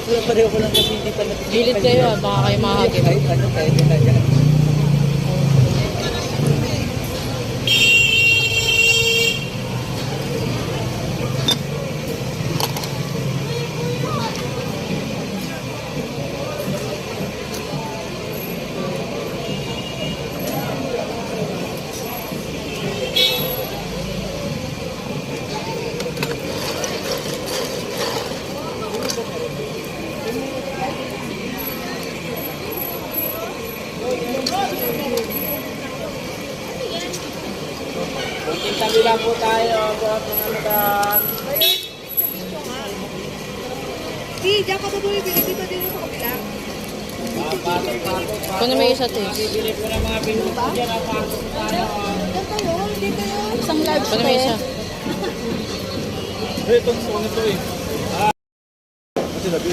pareho ko lang kasi hindi pa natin. Gilid kayo baka kayo mahagip. Kahit ano, pwede na yan. Tabi lang po tayo. Di, diyan ka tuloy. Binibita din sa kabila. Kung na may isa tis. Bibili po ng mga pinuto dyan. Pasok tayo. Diyan kayo, hindi kayo. Isang large kung na may isa. Itong song ito eh. Kasi labi.